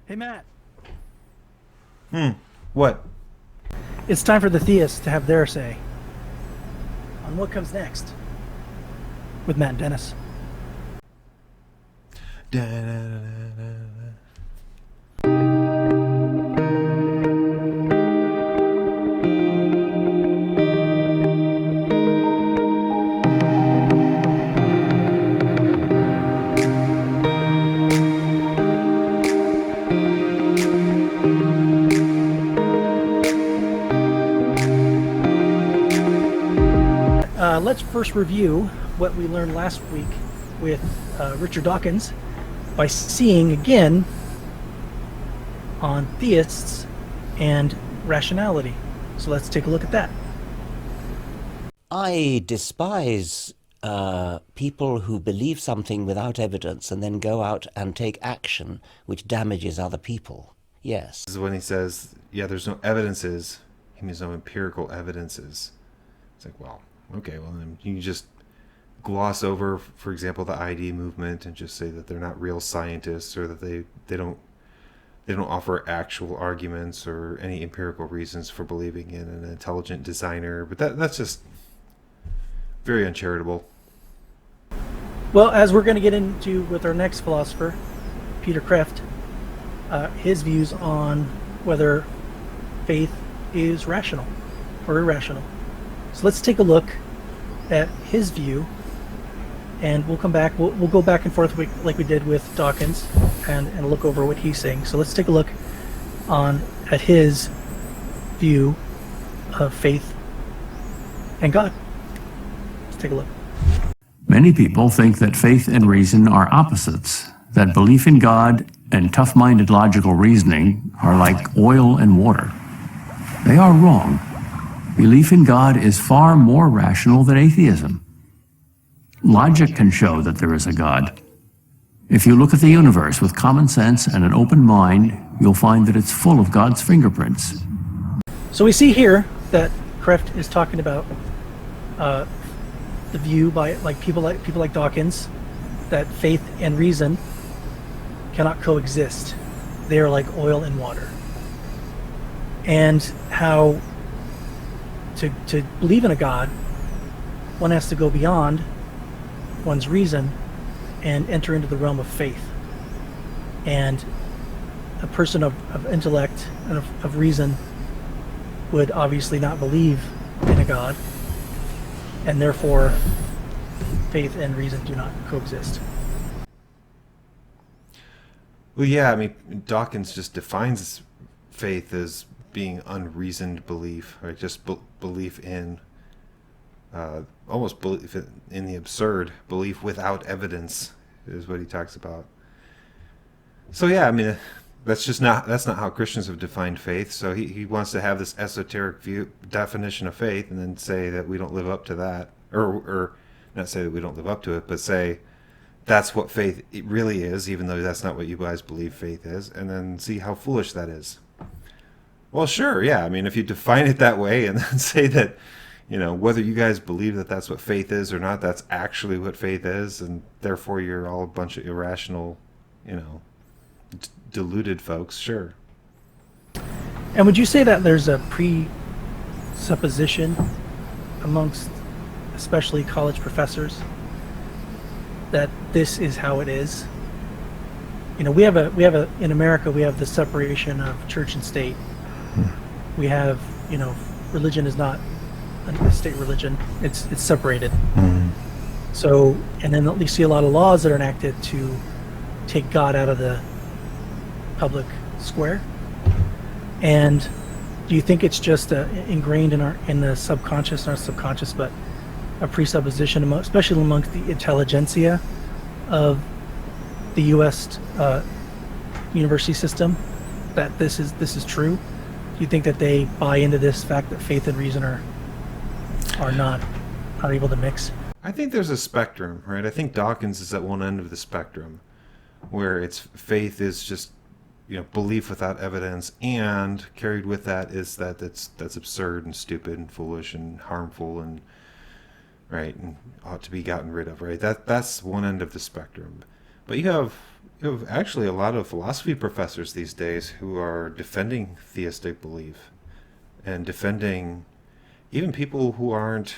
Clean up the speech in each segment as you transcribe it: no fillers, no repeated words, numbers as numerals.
Hey, Matt. What? It's time for the theists to have their say on what comes next with Matt and Dennis. Da-da-da-da-da. Let's first review what we learned last week with Richard Dawkins by seeing again on theists and rationality. So let's take a look at that. I despise people who believe something without evidence and then go out and take action which damages other people. Yes. This is when he says, yeah, there's no evidences. He means no empirical evidences. It's like, well, okay, well, then you can just gloss over, for example, the ID movement and just say that they're not real scientists, or that they don't offer actual arguments or any empirical reasons for believing in an intelligent designer. But that's just very uncharitable. Well, as we're going to get into with our next philosopher, Peter Kreeft, his views on whether faith is rational or irrational. So let's take a look at his view, and we'll come back. We'll go back and forth like we did with Dawkins, and look over what he's saying. So let's take a look at his view of faith and God. Let's take a look. Many people think that faith and reason are opposites, that belief in God and tough-minded logical reasoning are like oil and water. They are wrong. Belief in God is far more rational than atheism. Logic can show that there is a God. If you look at the universe with common sense and an open mind, you'll find that it's full of God's fingerprints. So we see here that Kreeft is talking about the view by people like Dawkins that faith and reason cannot coexist. They are like oil and water, and how to believe in a God, one has to go beyond one's reason and enter into the realm of faith. And a person of intellect and of reason would obviously not believe in a God, and therefore faith and reason do not coexist. Well, yeah, I mean, Dawkins just defines faith as being unreasoned belief, right? Just belief in, almost belief in the absurd, belief without evidence is what he talks about. So yeah, I mean, that's not how Christians have defined faith. So he wants to have this esoteric definition of faith, and then say that we don't live up to that, or not say that we don't live up to it, but say that's what faith it really is, even though that's not what you guys believe faith is, and then see how foolish that is. Well, sure, yeah. I mean, if you define it that way and then say that, whether you guys believe that that's what faith is or not, that's actually what faith is, and therefore you're all a bunch of irrational, deluded folks, sure. And would you say that there's a presupposition amongst especially college professors that this is how it is? We have in America, we have the separation of church and state. We have, religion is not a state religion. It's separated. So, and then you see a lot of laws that are enacted to take God out of the public square. And do you think it's just ingrained in the subconscious, not subconscious, but a presupposition, especially amongst the intelligentsia of the U.S. University system, that this is true? Do you think that they buy into this fact that faith and reason are not able to mix? I think there's a spectrum, right? I think Dawkins is at one end of the spectrum, where it's faith is just belief without evidence, and carried with that is that's absurd and stupid and foolish and harmful and right and ought to be gotten rid of, right? That's one end of the spectrum. But you have You have actually a lot of philosophy professors these days who are defending theistic belief and defending even people who aren't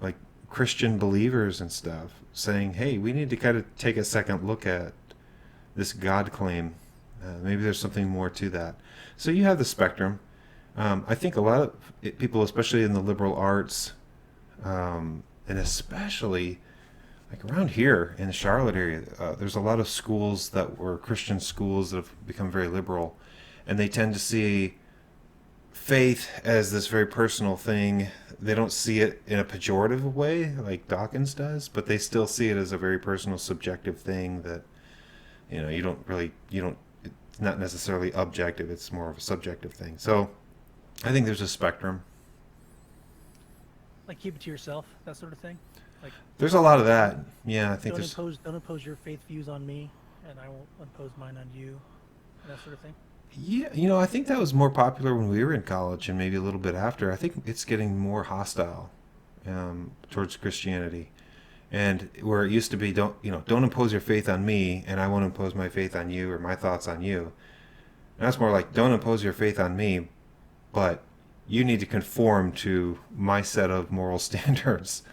like Christian believers and stuff, saying, hey, we need to kind of take a second look at this God claim. Maybe there's something more to that. So you have the spectrum. I think a lot of people, especially in the liberal arts, and especially like around here in the Charlotte area, there's a lot of schools that were Christian schools that have become very liberal, and they tend to see faith as this very personal thing. They don't see it in a pejorative way like Dawkins does, but they still see it as a very personal, subjective thing that, it's not necessarily objective, it's more of a subjective thing. So I think there's a spectrum. Like keep it to yourself, that sort of thing. Like There's a lot of that. Yeah, I think don't impose your faith views on me, and I won't impose mine on you, and that sort of thing. Yeah, I think that was more popular when we were in college and maybe a little bit after. I think it's getting more hostile towards Christianity. And where it used to be, don't impose your faith on me, and I won't impose my faith on you or my thoughts on you. And that's more like, don't impose your faith on me, but you need to conform to my set of moral standards.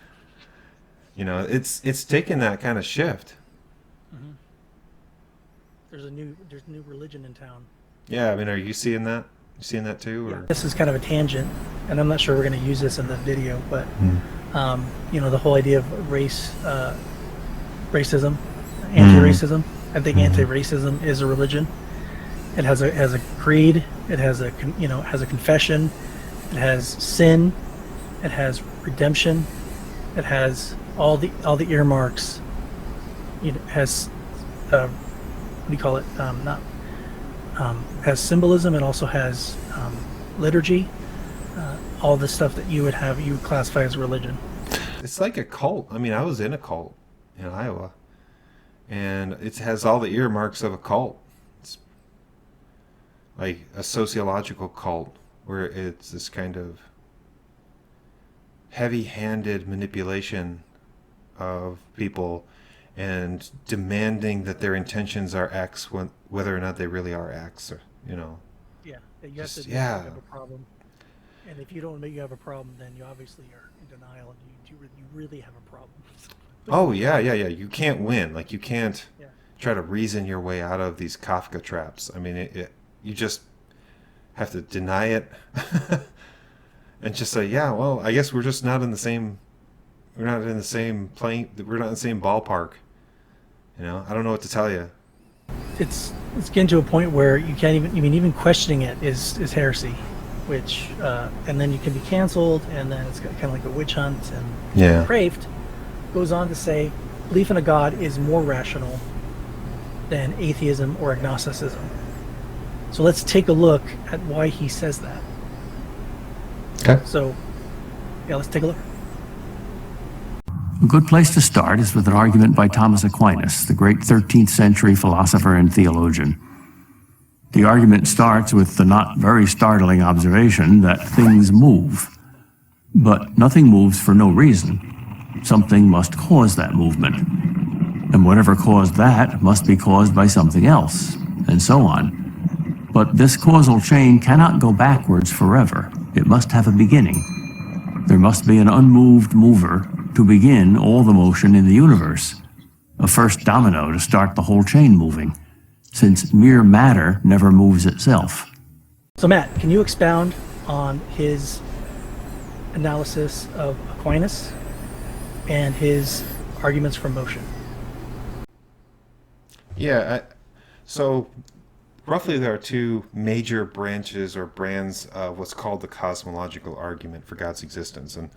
It's taken that kind of shift. Mm-hmm. There's a new religion in town. Yeah, I mean, are you seeing that? You seeing that too? Yeah, or? this is kind of a tangent, and I'm not sure we're going to use this in the video, but the whole idea of racism, anti-racism. I think anti-racism is a religion. It has a creed. It has a confession. It has sin. It has redemption. It has all the earmarks. It has what do you call it? Has symbolism. It also has liturgy. All the stuff that you would classify as religion. It's like a cult. I mean, I was in a cult in Iowa, and it has all the earmarks of a cult. It's like a sociological cult where it's this kind of heavy-handed manipulation of people and demanding that their intentions are X whether or not they really are X, or Yeah, that you have to admit you have a problem, and if you don't admit you have a problem, then you obviously are in denial, and you really have a problem. Oh yeah. You can't win. Like you can't try to reason your way out of these Kafka traps. I mean, you just have to deny it and just say, yeah, well, I guess we're just not in the same. We're not in the same plane. We're not in the same ballpark. I don't know what to tell you. It's getting to a point where you can't even questioning it is heresy, which and then you can be canceled, and then it's kind of like a witch hunt. And Kreeft goes on to say belief in a god is more rational than atheism or agnosticism. So let's take a look at why he says that. Okay. So let's take a look. A good place to start is with an argument by Thomas Aquinas, the great 13th century philosopher and theologian. The argument starts with the not very startling observation that things move. But nothing moves for no reason. Something must cause that movement. And whatever caused that must be caused by something else, and so on. But this causal chain cannot go backwards forever. It must have a beginning. There must be an unmoved mover to begin all the motion in the universe, a first domino to start the whole chain moving, since mere matter never moves itself. So Matt, can you expound on his analysis of Aquinas and his arguments for motion? Yeah, so roughly there are two major branches or brands of what's called the cosmological argument for God's existence. And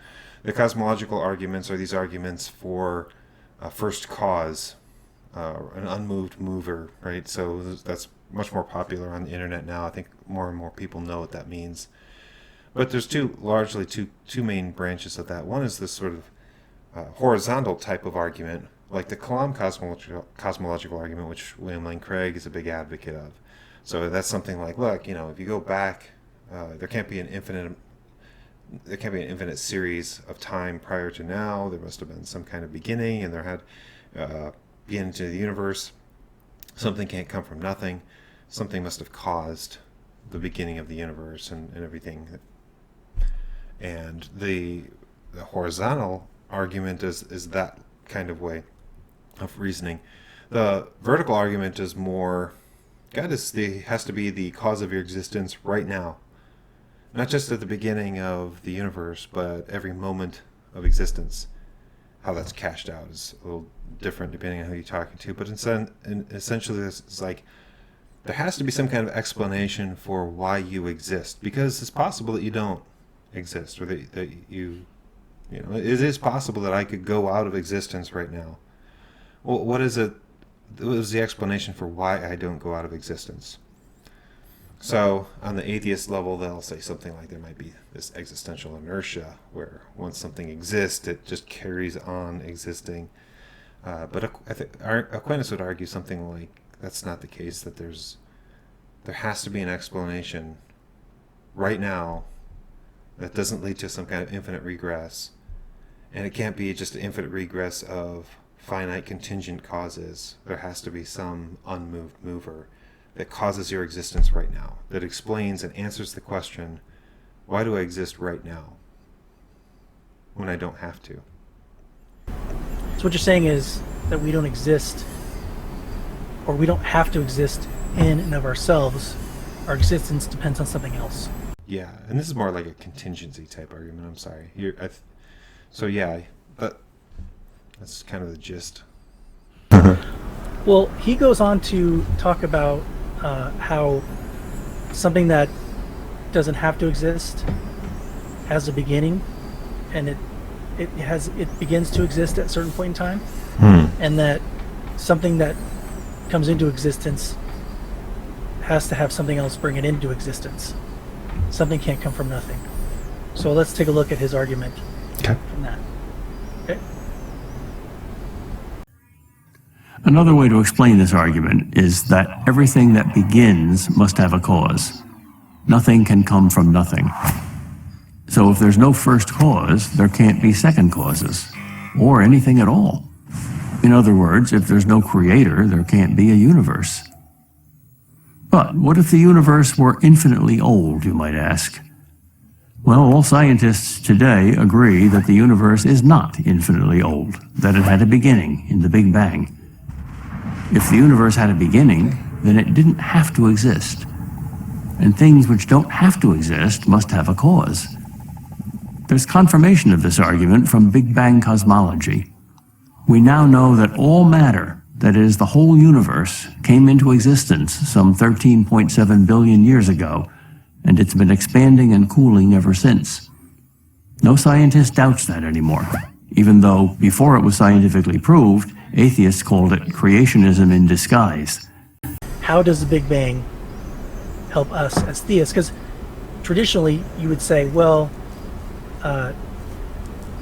the cosmological arguments are these arguments for first cause, an unmoved mover, right? So that's much more popular on the internet now. I think more and more people know what that means. But there's largely two main branches of that. One is this sort of horizontal type of argument, like the Kalam cosmological argument, which William Lane Craig is a big advocate of. So that's something like, look, if you go back, there can't be an infinite series of time prior to now. There must have been some kind of beginning, and there had beginning of the universe. Something can't come from nothing. Something must have caused the beginning of the universe and everything. And the horizontal argument is that kind of way of reasoning. The vertical argument is more, God has to be the cause of your existence right now. Not just at the beginning of the universe, but every moment of existence. How that's cashed out is a little different depending on who you're talking to. But essentially, it's like there has to be some kind of explanation for why you exist. Because it's possible that you don't exist, or that you know, it is possible that I could go out of existence right now. Well, what is it? What is the explanation for why I don't go out of existence? So on the atheist level, they'll say something like there might be this existential inertia where once something exists, it just carries on existing. But I think Aquinas would argue something like that's not the case, that there has to be an explanation right now that doesn't lead to some kind of infinite regress. And it can't be just an infinite regress of finite contingent causes. There has to be some unmoved mover that causes your existence right now, that explains and answers the question, why do I exist right now when I don't have to? So what you're saying is that we don't exist, or we don't have to exist in and of ourselves. Our existence depends on something else. Yeah, and this is more like a contingency type argument. I'm sorry. So yeah, that's kind of the gist. Well, he goes on to talk about how something that doesn't have to exist has a beginning, and it begins to exist at a certain point in time, and that something that comes into existence has to have something else bring it into existence. Something can't come from nothing. So let's take a look at his argument from that. Okay. Another way to explain this argument is that everything that begins must have a cause. Nothing can come from nothing. So if there's no first cause, there can't be second causes, or anything at all. In other words, if there's no creator, there can't be a universe. But what if the universe were infinitely old, you might ask? Well, all scientists today agree that the universe is not infinitely old, that it had a beginning in the Big Bang. If the universe had a beginning, then it didn't have to exist. And things which don't have to exist must have a cause. There's confirmation of this argument from Big Bang cosmology. We now know that all matter, that is, the whole universe, came into existence some 13.7 billion years ago, and it's been expanding and cooling ever since. No scientist doubts that anymore, even though, before it was scientifically proved, atheists called it creationism in disguise. How does the Big Bang help us as theists? Because traditionally you would say, well,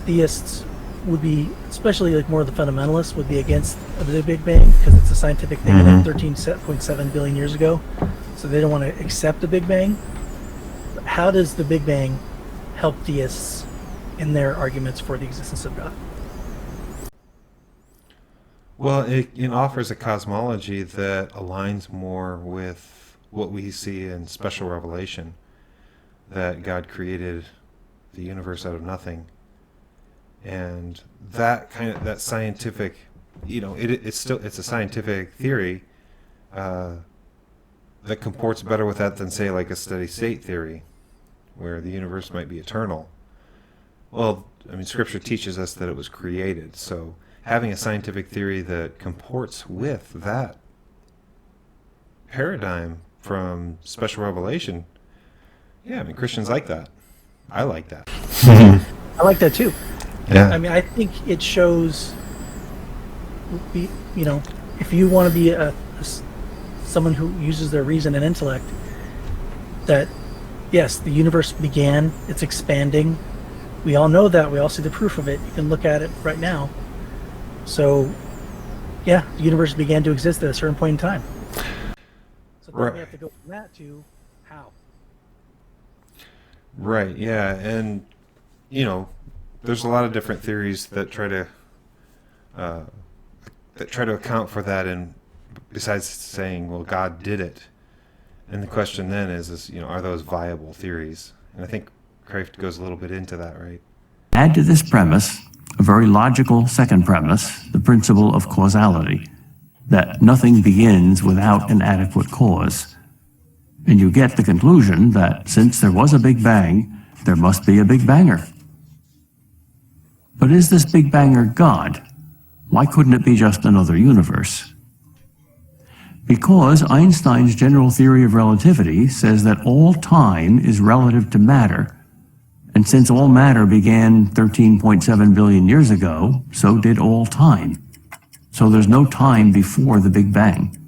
theists would be, especially like more of the fundamentalists, would be against the Big Bang because it's a scientific thing like 13.7 billion years ago. So they don't want to accept the Big Bang. But how does the Big Bang help theists in their arguments for the existence of God? Well, it offers a cosmology that aligns more with what we see in special revelation, that God created the universe out of nothing. And that scientific, it's a scientific theory that comports better with that than, say, like a steady state theory, where the universe might be eternal. Well, I mean, Scripture teaches us that it was created, so having a scientific theory that comports with that paradigm from special revelation, yeah, I mean, Christians like that. I like that. I like that too. Yeah. I mean, I think it shows, if you want to be someone who uses their reason and intellect, that yes, the universe began, it's expanding. We all know that. We all see the proof of it. You can look at it right now. So, yeah, the universe began to exist at a certain point in time. So then we have to go from that to how. Right, yeah, and, there's a lot of different theories that try to that try to account for that, and besides saying, well, God did it. And the question then is, are those viable theories? And I think Kreeft goes a little bit into that, right? Add to this premise a very logical second premise, the principle of causality, that nothing begins without an adequate cause. And you get the conclusion that since there was a Big Bang, there must be a Big Banger. But is this Big Banger God? Why couldn't it be just another universe? Because Einstein's general theory of relativity says that all time is relative to matter. And since all matter began 13.7 billion years ago, so did all time. So there's no time before the Big Bang.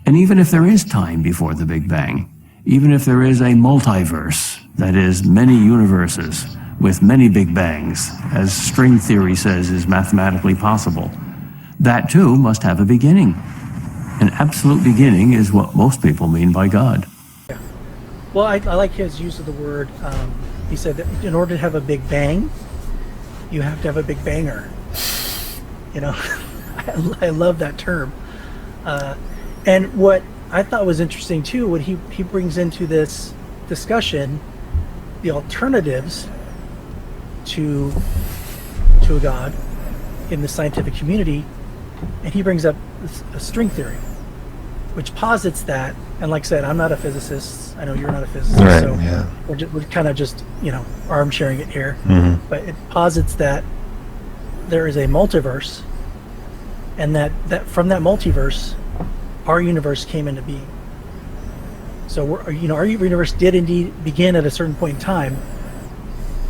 And even if there is time before the Big Bang, even if there is a multiverse, that is, many universes with many Big Bangs, as string theory says is mathematically possible, that too must have a beginning. An absolute beginning is what most people mean by God. Yeah. Well, I like his use of the word. He said that in order to have a Big Bang, you have to have a Big Banger. I love that term. And what I thought was interesting too, what he brings into this discussion, the alternatives to a God in the scientific community, and he brings up a string theory, which posits that, and like I said, I'm not a physicist. I know you're not a physicist, Right, so yeah. we're kind of just arm sharing it here. Mm-hmm. But it posits that there is a multiverse, and that from that multiverse, our universe came into being. So our universe did indeed begin at a certain point in time,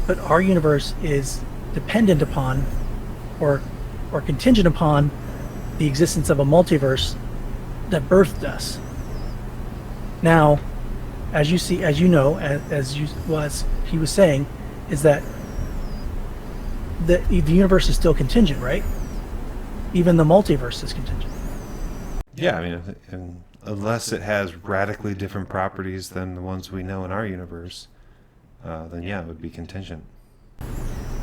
but our universe is dependent upon, or contingent upon, the existence of a multiverse that birthed us. Now, as he was saying, is that the universe is still contingent, right? Even the multiverse is contingent. Yeah, and unless it has radically different properties than the ones we know in our universe, then yeah, it would be contingent.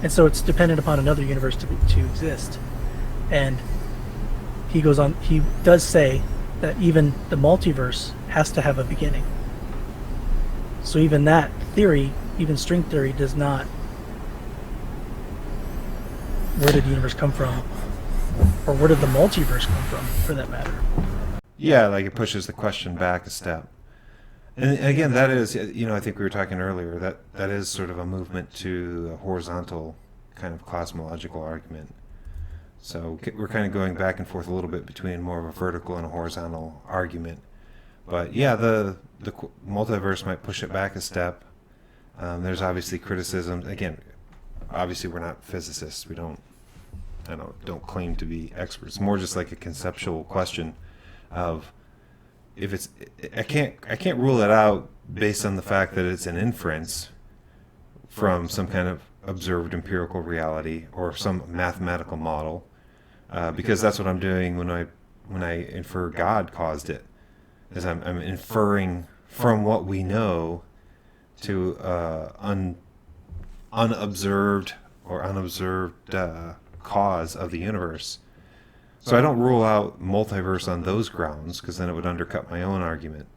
And so it's dependent upon another universe to exist. And he goes on, he does say that even the multiverse has to have a beginning. So even that theory, even string theory, does not, where did the universe come from? Or where did the multiverse come from, for that matter? Yeah, like it pushes the question back a step. And again, that is, I think we were talking earlier, that is sort of a movement to a horizontal kind of cosmological argument. So we're kind of going back and forth a little bit between more of a vertical and a horizontal argument. But yeah, the multiverse might push it back a step. There's obviously criticisms. Again, obviously we're not physicists. We don't claim to be experts. More just like a conceptual question of if it's. I can't rule it out based on the fact that it's an inference from some kind of observed empirical reality or some mathematical model, because that's what I'm doing when I infer God caused it. Is I'm inferring from what we know to unobserved cause of the universe. So I don't rule out multiverse on those grounds, because then it would undercut my own argument.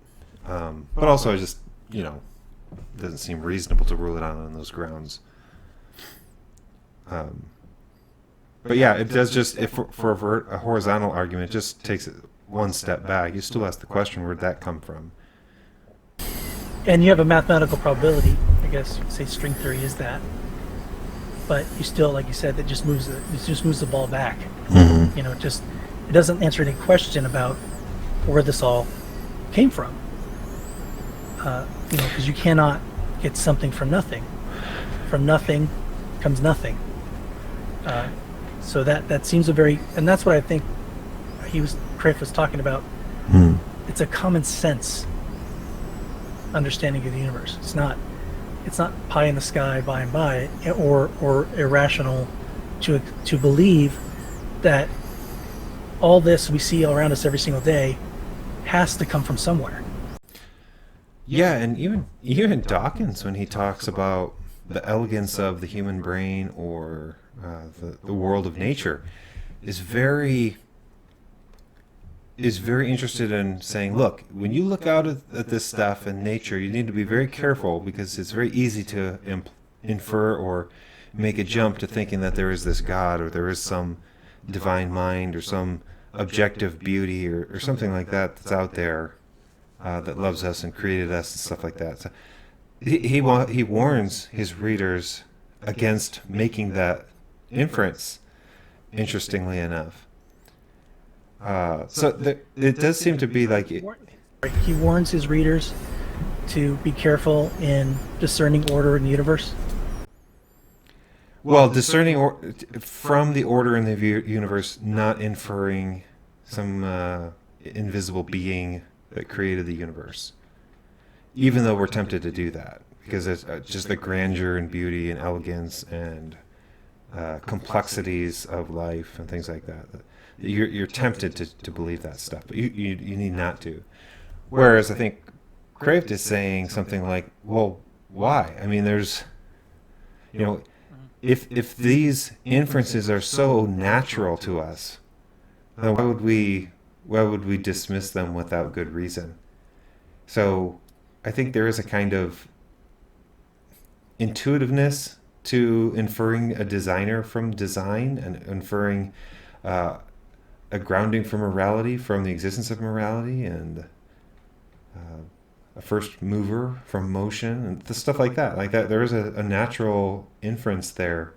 But also, I just, it doesn't seem reasonable to rule it out on those grounds. But yeah, it does just, if for a horizontal argument, it just takes it one step back. You still ask the question, where'd that come from? And you have a mathematical probability, I guess you could say string theory is that. But you still, like you said, it just moves the ball back. Mm-hmm. It doesn't answer any question about where this all came from. Because you cannot get something from nothing. From nothing comes nothing. So that seems and that's what I think Kreeft was talking about. Mm. It's a common sense understanding of the universe. It's not pie in the sky by and by, or irrational to believe that all this we see around us every single day has to come from somewhere. Yeah, and even Dawkins, when he talks about the elegance of the human brain or the world of nature, is very interested in saying, look, when you look out at this stuff in nature, you need to be very careful because it's very easy to infer or make a jump to thinking that there is this God or there is some divine mind or some objective beauty or something like that that's out there that loves us and created us and stuff like that. So he warns his readers against making that inference, interestingly enough. It does seem to be like... He warns his readers to be careful in discerning order in the universe. Well, discerning from the order in the universe, not inferring some invisible being that created the universe. Even though we're tempted to do that, because it's just the grandeur and beauty and elegance and complexities of life and things like that. You're tempted to believe that stuff, but you need not to. Whereas I think Kreeft is saying something like, well, why? I mean, there's, if these inferences are so natural to us, then why would we dismiss them without good reason? So I think there is a kind of intuitiveness to inferring a designer from design and inferring a grounding for morality from the existence of morality and a first mover from motion and the stuff like that. Like that, there is a natural inference there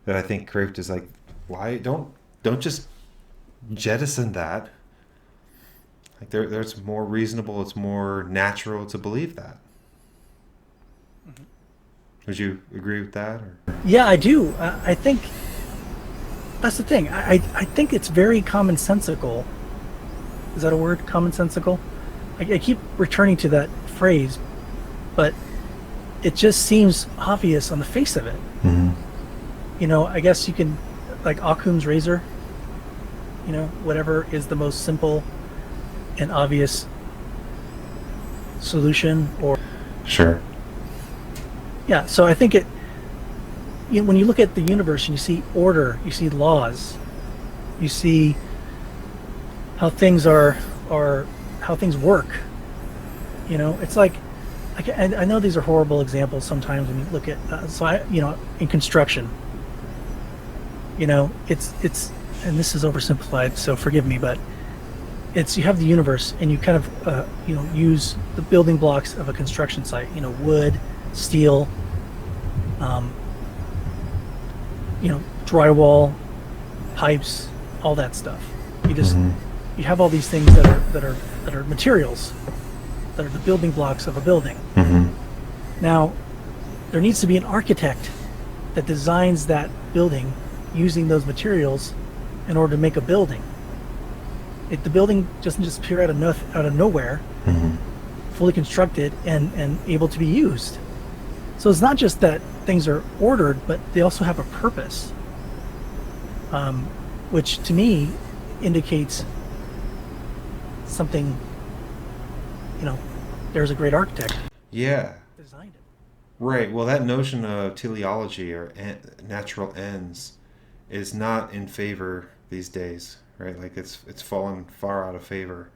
that I think Kreeft is like, why don't just jettison that? Like there's more reasonable, it's more natural to believe that. Mm-hmm. Would you agree with that? Or? Yeah, I do. I think that's the thing. I think it's very commonsensical. Is that a word? Commonsensical? I keep returning to that phrase, but it just seems obvious on the face of it. Mm-hmm. I guess you can, like Occam's razor, whatever is the most simple and obvious solution or... Sure. Yeah, so I think when you look at the universe and you see order, you see laws, you see how things are how things work. It's like I know these are horrible examples sometimes when you look at in construction. It's and this is oversimplified, so forgive me, but you have the universe and you kind of use the building blocks of a construction site. Wood, steel, drywall, pipes, all that stuff. You have all these things that are materials, that are the building blocks of a building. Mm-hmm. Now, there needs to be an architect that designs that building using those materials in order to make a building. The building doesn't just appear out of nowhere, mm-hmm. fully constructed and able to be used. So it's not just that things are ordered, but they also have a purpose, which to me indicates something, there's a great architect. Yeah. Designed it. Right. Well, that notion of teleology or natural ends is not in favor these days, right? Like it's fallen far out of favor.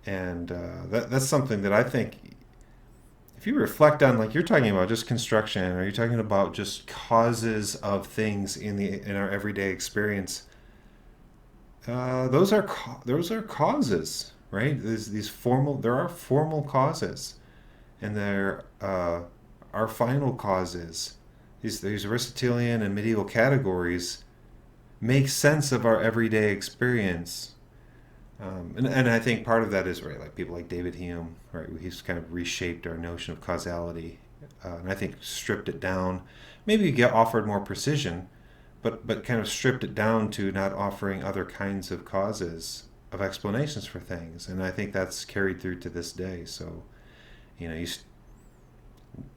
And that's something that I think, if you reflect on, like you're talking about just construction, or you're talking about just causes of things in our everyday experience, those are causes, right? There are formal causes, and there are final causes. These Aristotelian and medieval categories make sense of our everyday experience. And I think part of that is, right, like people like David Hume, right? He's kind of reshaped our notion of causality, and I think stripped it down. Maybe you get offered more precision, but kind of stripped it down to not offering other kinds of causes, of explanations for things. And I think that's carried through to this day. So,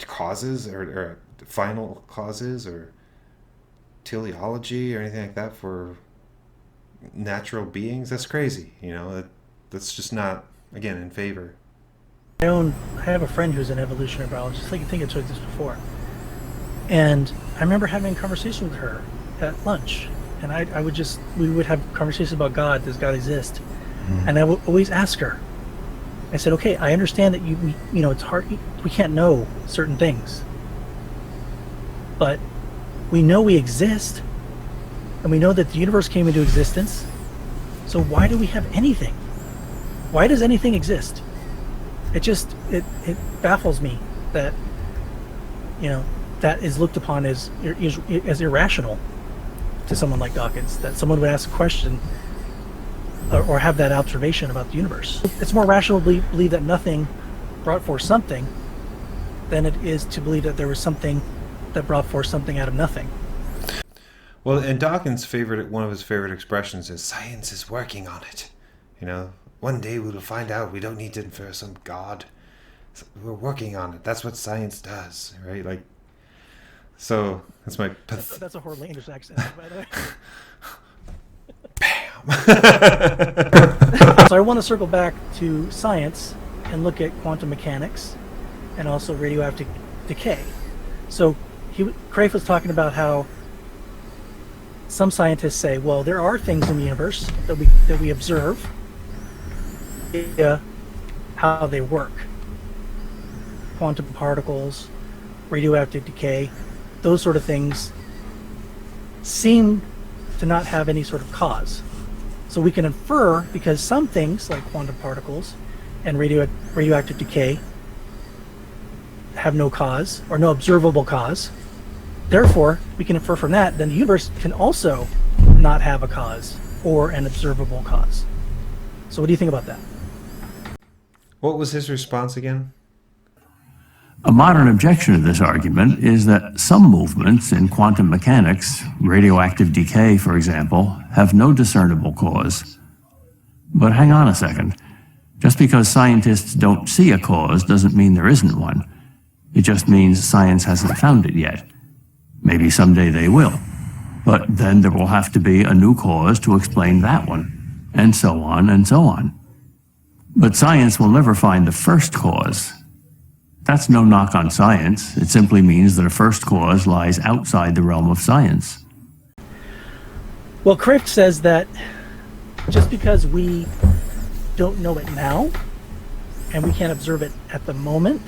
causes or final causes or teleology or anything like that for natural beings, that's crazy. That's just not, again, in favor. I have a friend who's an evolutionary biologist. I think I told you this before, and I remember having a conversation with her at lunch, and we would have conversations about God. Does God exist? And I would always ask her. I said, okay, I understand that it's hard. We can't know certain things, but we know we exist, and we know that the universe came into existence. So why do we have anything? Why does anything exist? It baffles me that that is looked upon as irrational to someone like Dawkins. That someone would ask a question or have that observation about the universe. It's more rational to believe that nothing brought forth something than it is to believe that there was something that brought forth something out of nothing. Well, and Dawkins' one of his favorite expressions is "science is working on it." One day we will find out. We don't need to infer some God. We're working on it. That's what science does, right? So that's my. That's a horribly English accent, by the way. So I want to circle back to science and look at quantum mechanics and also radioactive decay. So Kreeft was talking about how some scientists say, well, there are things in the universe that we observe, how they work. Quantum particles, radioactive decay, those sort of things seem to not have any sort of cause. So we can infer, because some things like quantum particles and radioactive decay have no cause or no observable cause. Therefore, we can infer from that, then the universe can also not have a cause or an observable cause. So what do you think about that? What was his response again? A modern objection to this argument is that some movements in quantum mechanics, radioactive decay, for example, have no discernible cause. But hang on a second. Just because scientists don't see a cause doesn't mean there isn't one. It just means science hasn't found it yet. Maybe someday they will. But then there will have to be a new cause to explain that one, and so on and so on. But science will never find the first cause. That's no knock on science. It simply means that a first cause lies outside the realm of science. Well, Kreeft says that just because we don't know it now and we can't observe it at the moment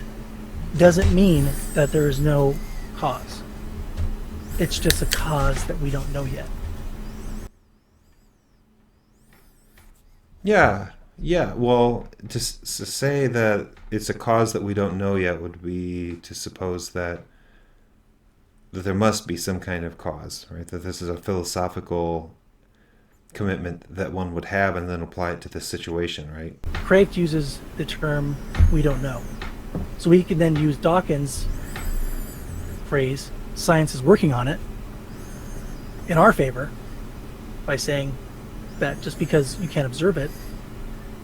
doesn't mean that there is no cause. It's just a cause that we don't know yet. Yeah. Well, to say that it's a cause that we don't know yet would be to suppose that there must be some kind of cause, right? That this is a philosophical commitment that one would have and then apply it to this situation, right? Kreeft uses the term "we don't know." So we can then use Dawkins' phrase, "science is working on it," in our favor by saying that just because you can't observe it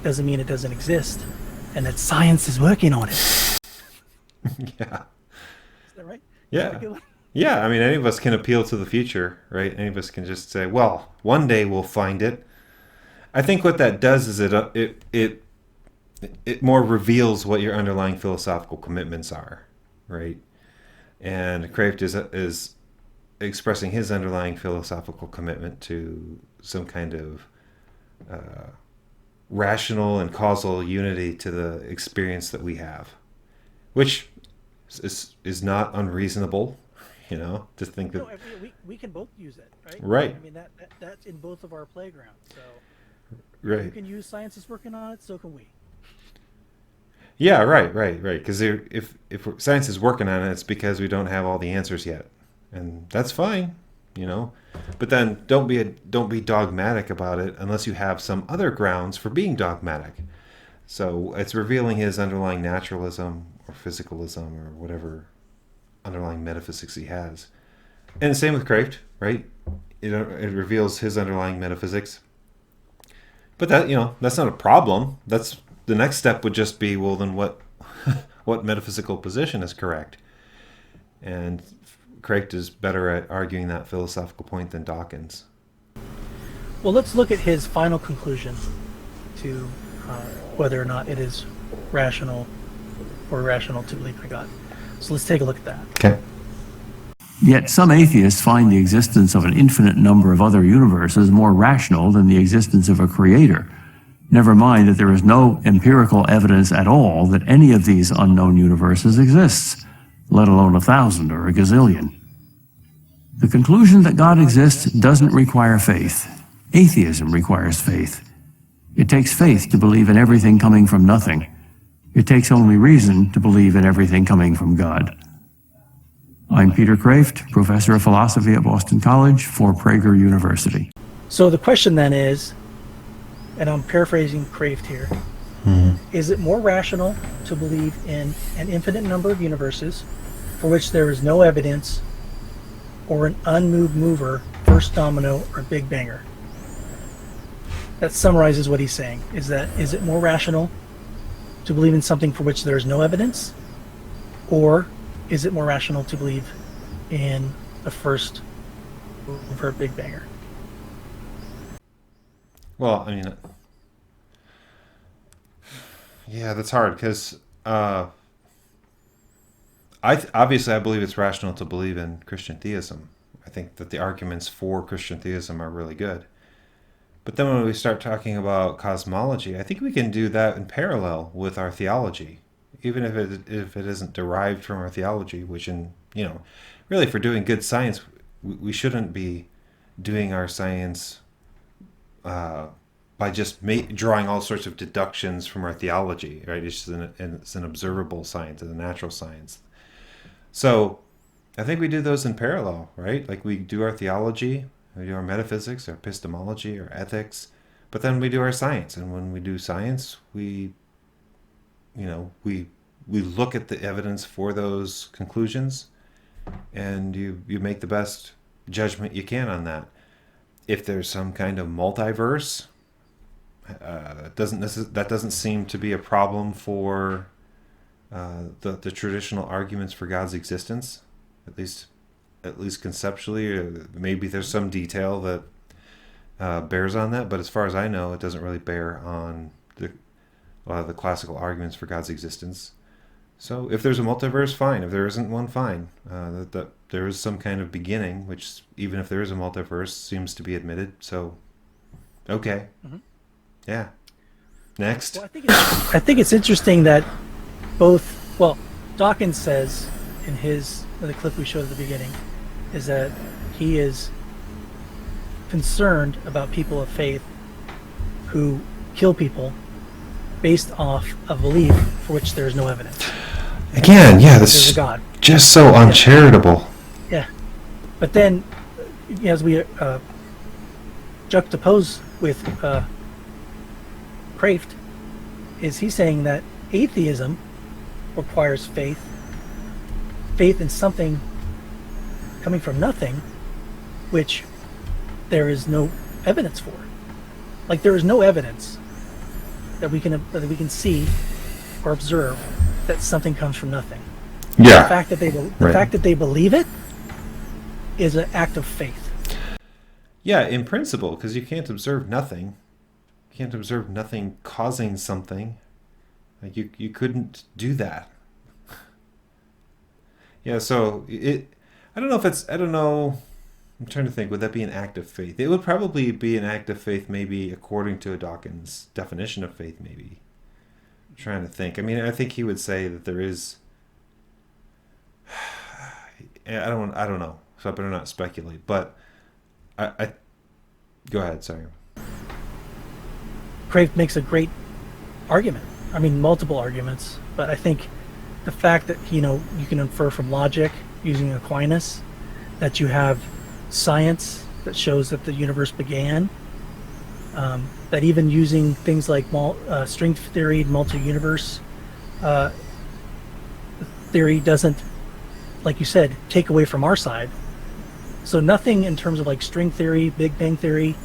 doesn't mean it doesn't exist, and that science is working on it. Yeah. Is that right? Yeah. Yeah, I mean, any of us can appeal to the future, right? Any of us can just say, well, one day we'll find it. I think what that does is it more reveals what your underlying philosophical commitments are, right? And Kreeft is expressing his underlying philosophical commitment to some kind of rational and causal unity to the experience that we have, which is not unreasonable, to think that. No, we can both use it, right? Right. I mean, that's in both of our playgrounds. So right. You can use science is working on it, so can we. Yeah, right. Because if science is working on it, it's because we don't have all the answers yet, and that's fine, But then don't be dogmatic about it unless you have some other grounds for being dogmatic. So it's revealing his underlying naturalism or physicalism or whatever underlying metaphysics he has, and the same with Kreeft, right? It reveals his underlying metaphysics. But that that's not a problem. That's the next step would just be, well, then what metaphysical position is correct? And Kreeft is better at arguing that philosophical point than Dawkins. Well, let's look at his final conclusion to whether or not it is rational or irrational to believe in God. So let's take a look at that. Okay. Yet some atheists find the existence of an infinite number of other universes more rational than the existence of a creator. Never mind that there is no empirical evidence at all that any of these unknown universes exists, let alone 1,000 or a gazillion. The conclusion that God exists doesn't require faith. Atheism requires faith. It takes faith to believe in everything coming from nothing. It takes only reason to believe in everything coming from God. I'm Peter Kreeft, professor of philosophy at Boston College for Prager University. So the question then is, and I'm paraphrasing Kreeft here, is it more rational to believe in an infinite number of universes for which there is no evidence, or an unmoved mover, first domino, or big banger? That summarizes what he's saying. Is it more rational to believe in something for which there is no evidence, or is it more rational to believe in a first mover, big banger? Well, I mean, yeah, that's hard because obviously I believe it's rational to believe in Christian theism. I think that the arguments for Christian theism are really good. But then when we start talking about cosmology, I think we can do that in parallel with our theology, even if it isn't derived from our theology. Which, really, for doing good science, we shouldn't be doing our science by just drawing all sorts of deductions from our theology, right? It's an observable science, it's a natural science. So I think we do those in parallel, right? Like we do our theology, we do our metaphysics, our epistemology, our ethics, but then we do our science. And when we do science, we look at the evidence for those conclusions, and you make the best judgment you can on that. If there's some kind of multiverse, that doesn't seem to be a problem for the traditional arguments for God's existence, at least conceptually. Or maybe there's some detail that bears on that, but as far as I know, it doesn't really bear on a lot of the classical arguments for God's existence. So if there's a multiverse, fine. If there isn't one, fine. That there is some kind of beginning, which even if there is a multiverse, seems to be admitted. So, okay. Mm-hmm. Yeah. Next. Well, I think it's interesting that Dawkins says in the clip we showed at the beginning, is that he is concerned about people of faith who kill people based off a belief for which there is no evidence. Again, yeah, this is is God. Just so uncharitable. Yeah. But then, as we juxtapose with Kreeft, is he saying that atheism requires faith in something coming from nothing, which there is no evidence for. Like there is no evidence that we can see or observe that something comes from nothing. Yeah. The fact that they believe it is an act of faith. Yeah, in principle, because you can't observe nothing. You can't observe nothing causing something. Like you couldn't do that. Yeah, so I don't know. I'm trying to think, would that be an act of faith? It would probably be an act of faith, maybe according to Dawkins' definition of faith, maybe. I'm trying to think. I mean, I think he would say that there is. I don't know. So I better not speculate. But I go ahead. Sorry. Kreeft makes a great argument. I mean, multiple arguments, but I think the fact that you can infer from logic using Aquinas that you have science that shows that the universe began, that even using things like string theory, multi-universe theory doesn't, like you said, take away from our side. So nothing in terms of like string theory, Big Bang theory,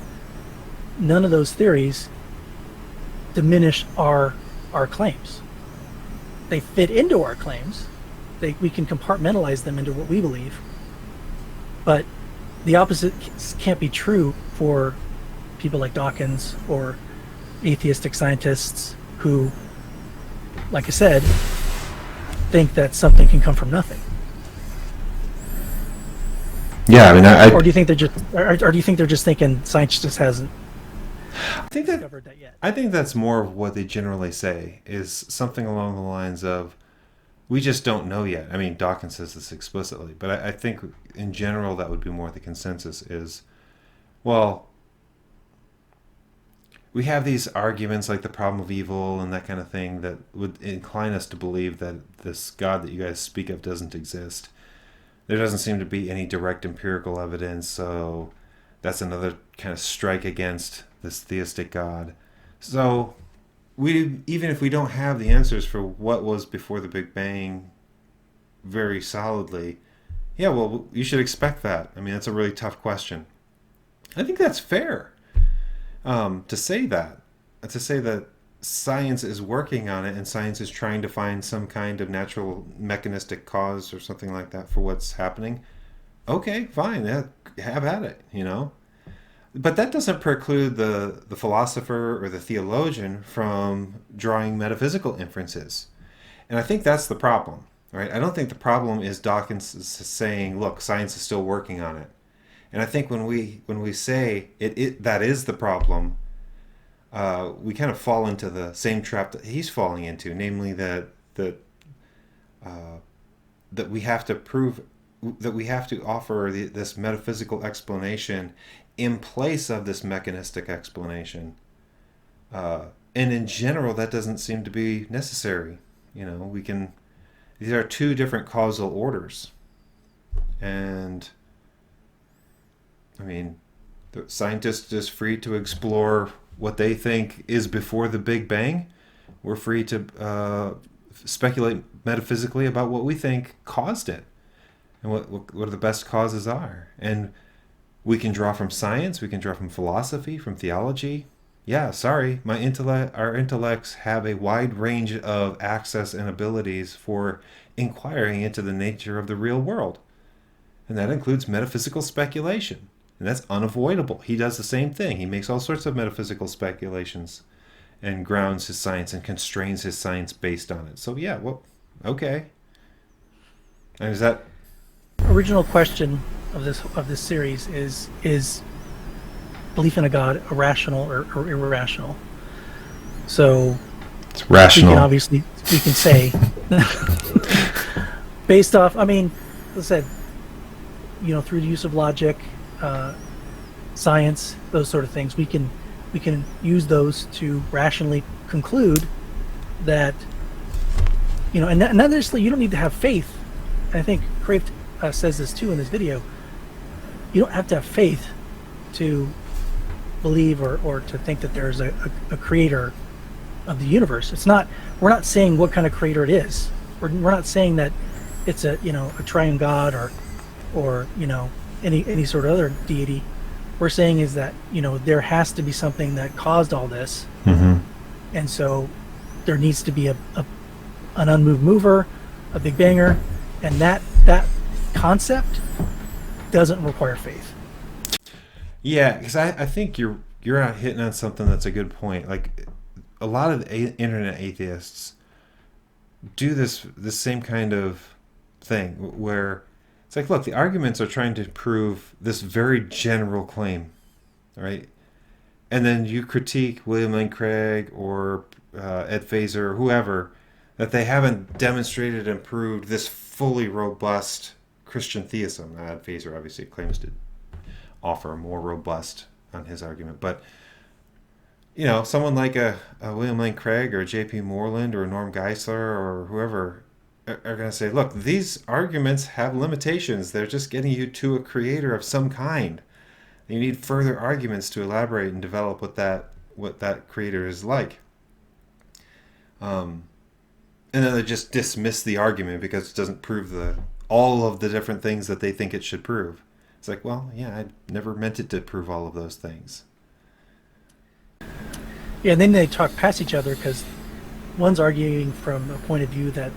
none of those theories diminish our claims. They fit into our claims. We can compartmentalize them into what we believe. But the opposite can't be true for people like Dawkins or atheistic scientists who, like I said, think that something can come from nothing. Yeah, I mean, Or do you think they're just, or do you think they're just thinking science just hasn't I think that discovered that yet? I think that's more of what they generally say, is something along the lines of, we just don't know yet. I mean, Dawkins says this explicitly, but I think in general that would be more the consensus is, well, we have these arguments like the problem of evil and that kind of thing that would incline us to believe that this God that you guys speak of doesn't exist. There doesn't seem to be any direct empirical evidence, so that's another kind of strike against this theistic God. So even if we don't have the answers for what was before the Big Bang very solidly, yeah, well, you should expect that. I mean, that's a really tough question. I think that's fair to say that science is working on it and science is trying to find some kind of natural mechanistic cause or something like that for what's happening. Okay, fine, yeah, have at it, you know. But that doesn't preclude the philosopher or the theologian from drawing metaphysical inferences. And I think that's the problem, right? I don't think the problem is Dawkins is saying, look, science is still working on it. And I think when we say it that is the problem, we kind of fall into the same trap that he's falling into, namely that we have to prove that we have to offer this metaphysical explanation in place of this mechanistic explanation. And in general, that doesn't seem to be necessary. You know, these are two different causal orders. And I mean, the scientist is free to explore what they think is before the Big Bang. We're free to speculate metaphysically about what we think caused it and what the best causes are. And we can draw from science, we can draw from philosophy, from theology. Yeah, sorry, our intellects have a wide range of access and abilities for inquiring into the nature of the real world. And that includes metaphysical speculation. And that's unavoidable. He does the same thing. He makes all sorts of metaphysical speculations and grounds his science and constrains his science based on it. So yeah, well, okay. And is that Original question of this series is belief in a God irrational or irrational? So it's rational? We can say based off. I mean, as I said, you know, through the use of logic, science, those sort of things, we can use those to rationally conclude that, you know, and not necessarily you don't need to have faith. I think Kreeft says this too in this video. You don't have to have faith to believe or to think that there's a creator of the universe. We're not saying what kind of creator it is. We're not saying that it's a triune God or you know, any sort of other deity. We're saying is that, you know, there has to be something that caused all this. Mm-hmm. And so there needs to be an unmoved mover, a big banger, and that concept doesn't require faith. Yeah, because I think you're hitting on something that's a good point. Like a lot of internet atheists do this same kind of thing where it's like, look, the arguments are trying to prove this very general claim, right? And then you critique William Lane Craig or Ed Feser or whoever that they haven't demonstrated and proved this fully robust Christian theism. Ed Feser obviously claims to offer more robust on his argument, but you know, someone like a William Lane Craig or J.P. Moreland or Norm Geisler or whoever are going to say, look, these arguments have limitations. They're just getting you to a creator of some kind. You need further arguments to elaborate and develop what that creator is like. And then they just dismiss the argument because it doesn't prove all of the different things that they think it should prove. It's like, well, yeah, I never meant it to prove all of those things. Yeah, and then they talk past each other because one's arguing from a point of view that,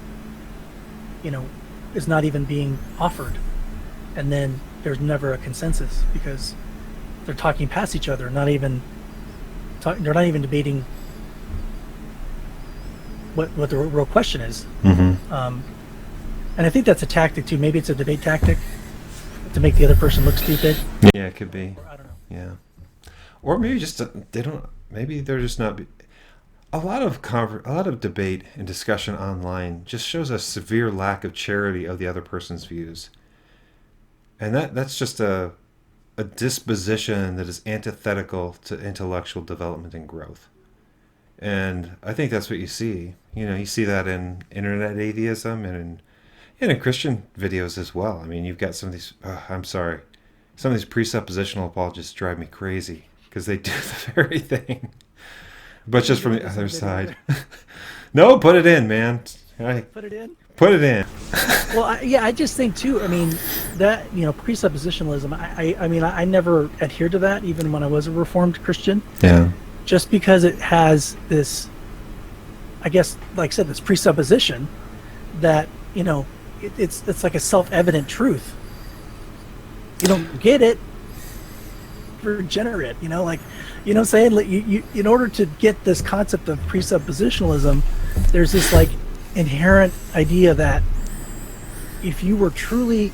you know, is not even being offered, and then there's never a consensus because they're talking past each other, they're not even debating what the real question is. Mm-hmm. And I think that's a tactic too. Maybe it's a debate tactic to make the other person look stupid. Yeah, it could be. I don't know. Yeah, or maybe just they don't. Maybe they're just not. A lot of debate and discussion online just shows a severe lack of charity of the other person's views, and that's just a disposition that is antithetical to intellectual development and growth. And I think that's what you see. You see that in internet atheism and in Christian videos as well. I mean, you've got some of these. I'm sorry, some of these presuppositional apologists drive me crazy because they do the very thing, but just from the other side. No, put it in, man. Put it in. Put it in. Well, I just think too. I mean, that presuppositionalism. I never adhered to that, even when I was a Reformed Christian. Yeah. Just because it has this, I guess, like I said, this presupposition that it's like a self-evident truth. You don't get it, regenerate. What I'm saying? You in order to get this concept of presuppositionalism, there's this like inherent idea that if you're truly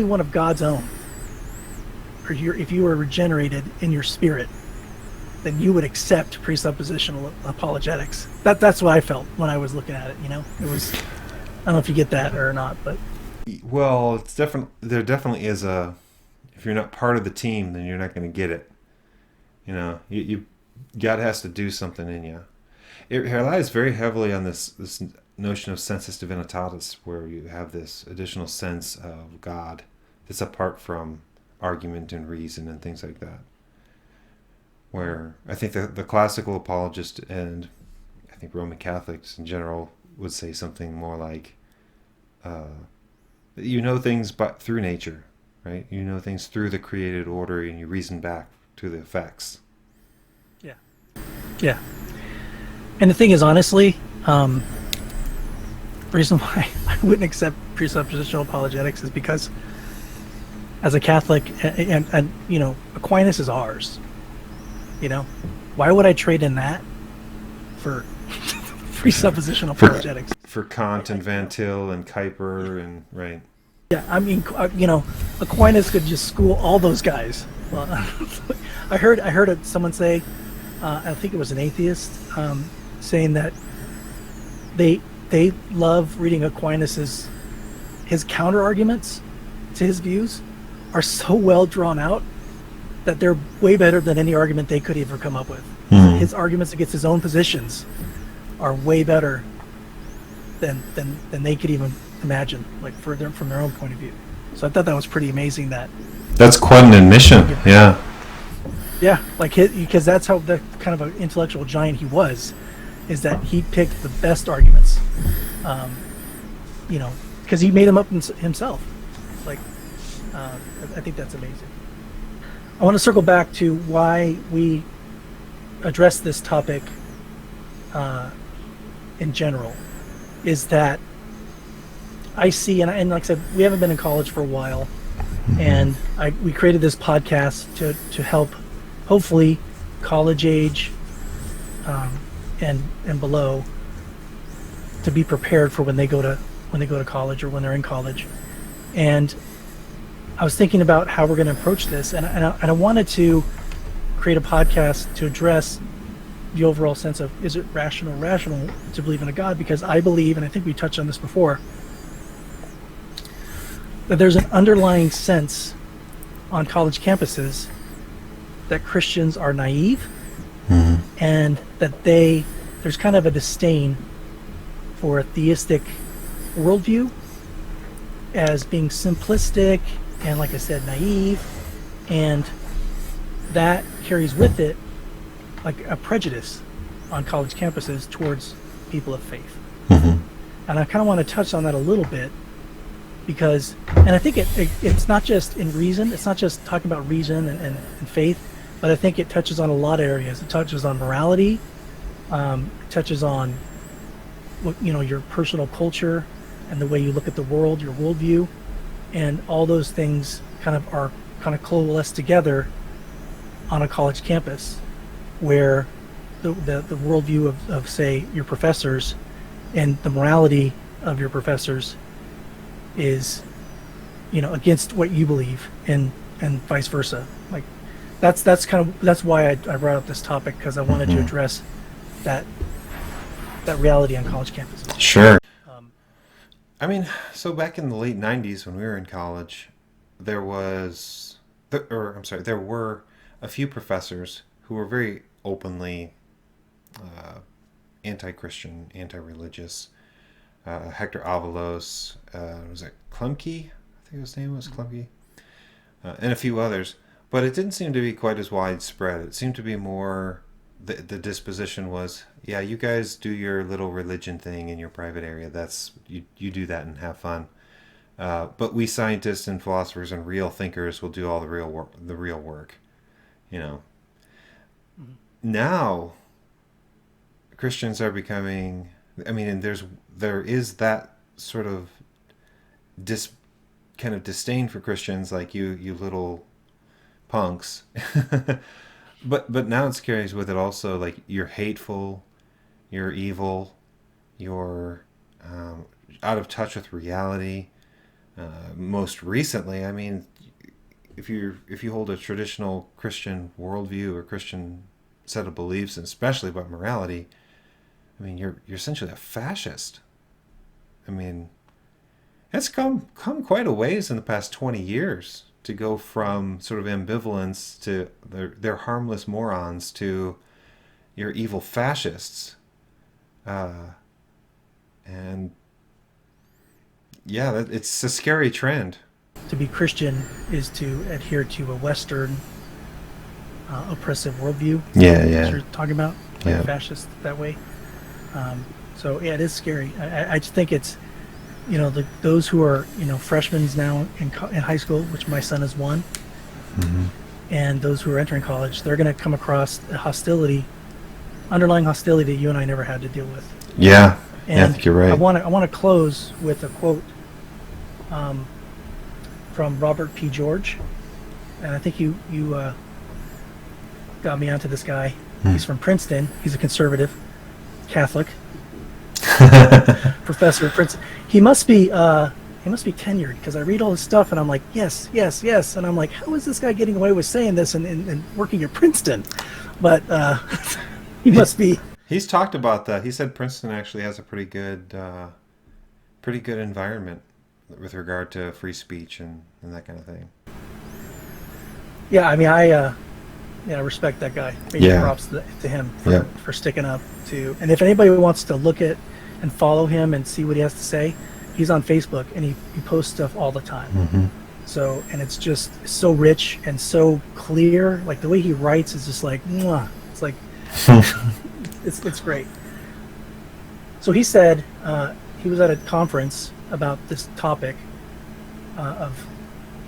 one of God's own, or if you are regenerated in your spirit, then you would accept presuppositional apologetics. That's what I felt when I was looking at it. It was. I don't know if you get that or not, but well, it's there definitely is a. If you're not part of the team, then you're not going to get it. God has to do something in you. It relies very heavily on this notion of census divinitatis, where you have this additional sense of God that's apart from argument and reason and things like that. Where I think the classical apologist and I think Roman Catholics in general would say something more like, things but through nature, right? Things through the created order, and you reason back to the effects. Yeah. And the thing is, honestly, the reason why I wouldn't accept presuppositional apologetics is because, as a Catholic, and Aquinas is ours. Why would I trade in that for presuppositional apologetics? For Kant and Van Til and Kuyper and right. Yeah, I mean, Aquinas could just school all those guys. Well, I heard someone say, I think it was an atheist, saying that they love reading Aquinas's his counter arguments to his views are so well drawn out that they're way better than any argument they could ever come up with. Mm-hmm. His arguments against his own positions are way better than they could even imagine, like from their own point of view. So I thought that was pretty amazing. That's quite an admission. Yeah. Yeah, because that's how the kind of an intellectual giant he was, is that he picked the best arguments, because he made them up himself. I think that's amazing. I want to circle back to why we address this topic in general, is that I see, and like I said, we haven't been in college for a while, and we created this podcast to help, hopefully, college age and below, to be prepared for when they go to college or when they're in college. And I was thinking about how we're going to approach this, and I wanted to create a podcast to address the overall sense of, is it rational to believe in a God? Because I believe, and I think we touched on this before, that there's an underlying sense on college campuses that Christians are naive, and that there's kind of a disdain for a theistic worldview as being simplistic and, like I said, naive, and that carries with it like a prejudice on college campuses towards people of faith. And I kind of want to touch on that a little bit, because, and I think it's not just in reason, it's not just talking about reason and faith, but I think it touches on a lot of areas. It touches on morality, touches on your personal culture and the way you look at the world, your worldview, and all those things kind of coalesce together on a college campus, where the worldview of say your professors and the morality of your professors is against what you believe, and vice versa. Like that's why I brought up this topic, because I wanted to address that reality on college campuses. Sure. I mean, so back in the late 90s when we were in college, there were a few professors who were very openly anti-Christian, anti-religious. Hector Avalos, was it Klumpke? I think his name was Klumpke. And a few others. But it didn't seem to be quite as widespread. It seemed to be more, the disposition was, yeah, you guys do your little religion thing in your private area. That's you do that and have fun. But we scientists and philosophers and real thinkers will do all the real work. Now, Christians are becoming, and there is that sort of kind of disdain for Christians, like you little punks. but now it carries with it also, like, you're hateful, you're evil, you're out of touch with reality. Most recently, if you hold a traditional Christian worldview or Christian set of beliefs, and especially about morality, you're essentially a fascist. It's come quite a ways in the past 20 years to go from sort of ambivalence to they're harmless morons to you're evil fascists. And yeah, it's a scary trend. To be Christian is to adhere to a Western oppressive worldview. Yeah. That you're talking about, like Yeah. fascist that way. So yeah, it is scary. I just think it's, those who are freshmen now in high school, which my son is one, and those who are entering college, they're going to come across the underlying hostility that you and I never had to deal with. Yeah, And I think you're right. I want to close with a quote from Robert P. George, and I think you got me onto this guy. He's from Princeton. He's a conservative Catholic professor at Princeton. He must be tenured, because I read all his stuff and I'm like, yes, and I'm like, how is this guy getting away with saying this and working at Princeton? But he must be. He's talked about that. He said Princeton actually has a pretty good environment with regard to free speech and that kind of thing. Yeah, I respect that guy. Major props to him for sticking up to. And if anybody wants to look at and follow him and see what he has to say, he's on Facebook and he posts stuff all the time. So, and it's just so rich and so clear. Like, the way he writes is just like, mwah. It's like, it's great. So he said he was at a conference about this topic of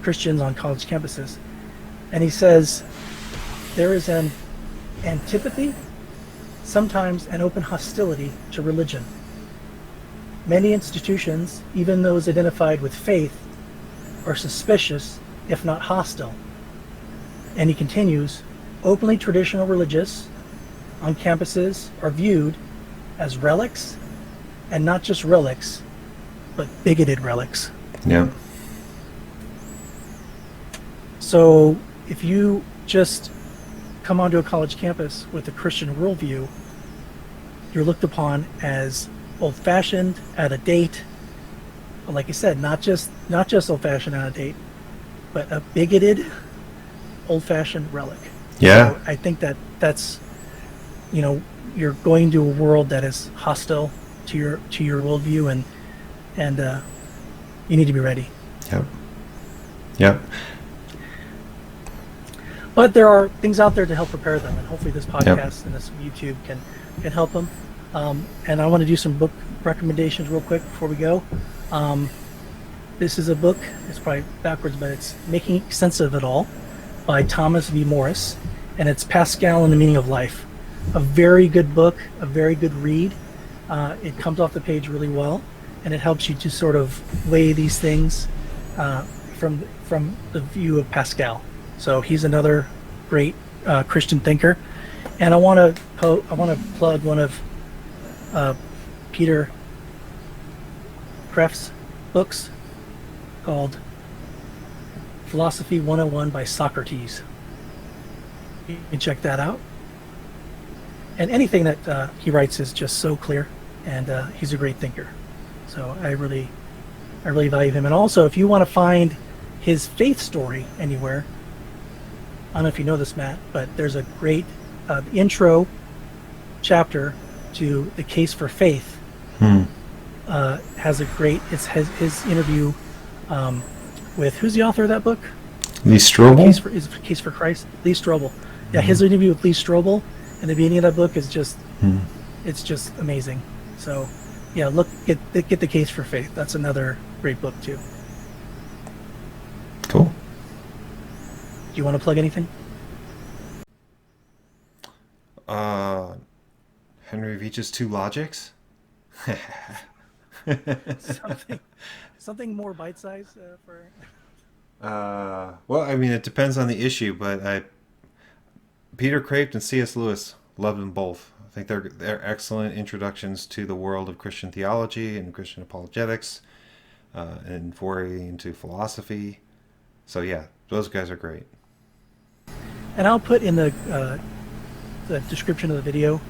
Christians on college campuses, and he says there is an antipathy, sometimes an open hostility to religion. Many institutions, even those identified with faith, are suspicious, if not hostile. And he continues, openly traditional religious on campuses are viewed as relics, and not just relics, but bigoted relics. Yeah. So if you just come onto a college campus with a Christian worldview, you're looked upon as old-fashioned, out of date. But like I said, not just old-fashioned, out of date, but a bigoted, old-fashioned relic. Yeah. So I think that's you're going to a world that is hostile to your worldview, and you need to be ready. Yep. But there are things out there to help prepare them, and hopefully this podcast and this YouTube can help them. And I want to do some book recommendations real quick before we go. This is a book, it's probably backwards, but it's Making Sense of It All by Thomas V. Morris, and it's Pascal and the Meaning of Life. A very good book, a very good read. It comes off the page really well, and it helps you to sort of weigh these things from the view of Pascal. So he's another great Christian thinker. And I want to plug one of Peter Kreeft's books called Philosophy 101 by Socrates. You can check that out. And anything that he writes is just so clear, and he's a great thinker. So I really value him. And also, if you want to find his faith story anywhere, I don't know if you know this, Matt, but there's a great intro chapter to The Case for Faith. Has a great, it's his interview with, who's the author of that book? Lee Strobel? Case for Christ? Lee Strobel. Yeah, his interview with Lee Strobel in the beginning of that book is just, it's just amazing. So, yeah, get The Case for Faith. That's another great book too. Cool. Do you want to plug anything? Henry Veach's Two Logics? something more bite-sized for... Well, I mean, it depends on the issue, but Peter Kreeft and C.S. Lewis, love them both. I think they're excellent introductions to the world of Christian theology and Christian apologetics, and foray into philosophy. So yeah, those guys are great. And I'll put in the description of the video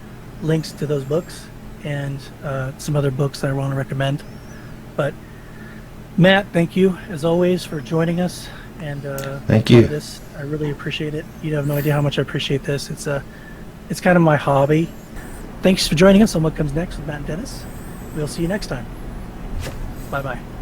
links to those books and some other books that I want to recommend. But Matt, thank you as always for joining us, and thank you. This I really appreciate it. You have no idea how much I appreciate this. It's kind of my hobby. Thanks for joining us on What Comes Next with Matt and Dennis. We'll see you next time. Bye bye.